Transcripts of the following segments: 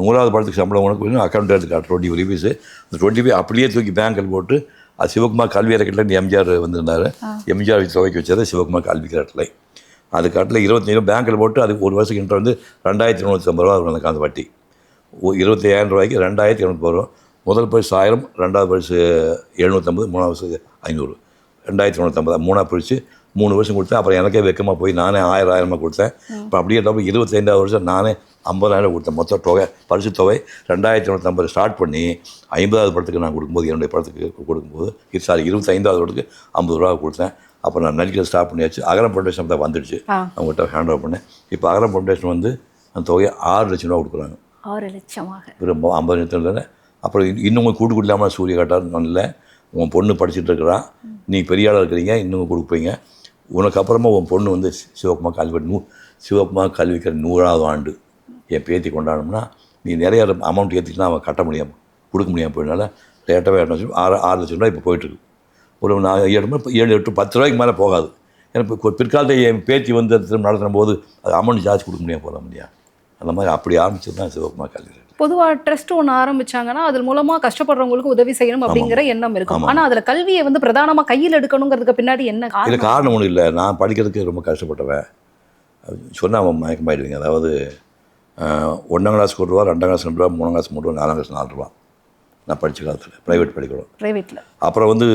100வது படத்துக்கு சம்பளம் உனக்கு வேணும் அக்கௌண்ட் எடுத்து 20 ருபீஸு அந்த 20 அப்படியே தூக்கி பேங்கில் போட்டு அது சிவகுமார் கல்வி அறக்கட்டளை எம்ஜிஆர் வந்திருந்தார். எம்ஜிஆர் துவக்கி வச்சது சிவகுமார் கல்வி அறக்கட்டளை. அது கட்டில் 25 பேங்கில் போட்டு அதுக்கு ஒரு வருஷத்துக்கு இன்ட்ரெஸ்ட் வந்து 2250 ரூபா வரும். அந்த வட்டி 25,000 ரூபாய்க்கு 2250 வரும். முதல் பரிசு 1000, ரெண்டாவது பரிசு 750, மூணாவது பரிசு 500, 2250 மூணாக பிரித்து 3 வருஷம் கொடுத்தேன். அப்புறம் எனக்கே வெக்கமாக போய் நானே 1000 கொடுத்தேன். இப்போ அப்படியே 25வது வருஷம் நானே 50,000 கொடுத்தேன். மொத்த தொகை பரிசு தொகை 2250 ஸ்டார்ட் பண்ணி 50வது படத்துக்கு நான் கொடுக்கும்போது என்னுடைய படத்துக்கு கொடுக்கும்போது 25வது படத்துக்கு 50 ரூபா கொடுத்தேன். அப்புறம் நான் நடிக்க ஸ்டார்ட் பண்ணியாச்சு. அகரம் ஃபவுண்டேஷன் தான் வந்துடுச்சு. அவங்ககிட்ட ஹேண்ட் ஓவர் பண்ணேன். இப்போ அகரம் ஃபவுண்டேஷன் வந்து அந்த தொகையை 6 லட்சம் ரூபா கொடுக்குறாங்க. 6 லட்சமாக ரொம்ப 50 லட்சம் தானே. அப்புறம் இன்னும் கூட்டு கொடுக்காமல் சூரிய காட்டார் நல்ல உன் பொண்ணு படிச்சுட்டு இருக்கிறான், நீ பெரிய ஆளாக இருக்கிறீங்க, இன்னும் கொடுப்பீங்க. உனக்கு அப்புறமா உன் பொண்ணு வந்து சிவகுமார் கல்விக்கு 100வது ஆண்டு என் பேத்தி கொண்டாடணும்னா நீ நிறைய அமௌண்ட் ஏற்றிட்டுனா அவன் கட்ட முடியாமல் கொடுக்க முடியாமல் போயினால ரேட்டாகவே 6 லட்சம் ரூபா இப்போ போயிட்டுருக்கு. ஒரு 7, 8, 10 ரூபாய்க்கு மேலே போகாது. ஏன்னா இப்போ பிற்காலத்தில் என் பேத்தி வந்து திரும்ப நடத்தும் போது அது அமௌண்ட் ஜாஸ்தி கொடுக்க முடியாமல் போகலாம் இல்லையா. அந்த மாதிரி அப்படி ஆரம்பிச்சது தான் சிவகுமார் கல்வி. பொதுவாக ட்ரஸ்ட் ஒன்று ஆரம்பிச்சாங்கன்னா அது மூலமாக கஷ்டப்படுறவங்களுக்கு உதவி செய்யணும் அப்படிங்கிற எண்ணம் இருக்கும். ஆனால் அதில் கல்வியை வந்து பிரதானமாக கையில் எடுக்கணுங்கிறதுக்கு பின்னாடி என்ன இது காரணம் ஒன்றும் இல்லை. நான் படிக்கிறதுக்கு ரொம்ப கஷ்டப்பட்டவன் சொன்னால் அவன் மயக்கமாயிடுவீங்க. அதாவது 1ஆம் கிளாஸ் 1 ரூபா, 2ஆம் கிளாஸ் 2 ரூபா, 3ஆம் கிளாஸ் 3 ரூபா, 4ஆம் கிளாஸ் 4 ரூபா நான் படித்த காலத்தில் ப்ரைவேட்டில். அப்புறம் வந்து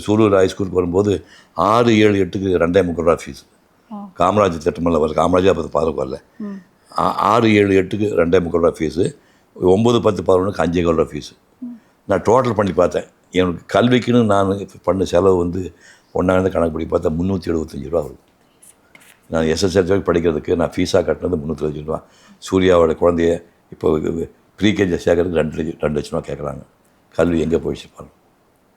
சூலூர் ஹைஸ்கூலுக்கு வரும்போது 6, 7, 8க்கு 2.25 ரூபா ஃபீஸ். காமராஜர் திட்டமெல்லாம் வரல, காமராஜர் அப்போ பாதுகாப்பு வரல. 6, 7, 8க்கு 2.25 ரூபா ஃபீஸு, 9, 10, 11க்கு 5 ரூபா ஃபீஸு. நான் டோட்டல் பண்ணி பார்த்தேன். எனக்கு கல்விக்குன்னு நான் பண்ண செலவு வந்து ஒன்றாவது கணக்கு பண்ணி பார்த்தா 375 ரூபா வரும். நான் SSLC படிக்கிறதுக்கு நான் ஃபீஸாக கட்டினது 375 ரூபா. சூர்யாவோட குழந்தைய இப்போ ப்ரீகேஜி சேர்க்கறதுக்கு 2 லட்சம் ரூபா கேட்குறாங்க. கல்வி எங்கே போயிடுச்சு பாருங்கள்.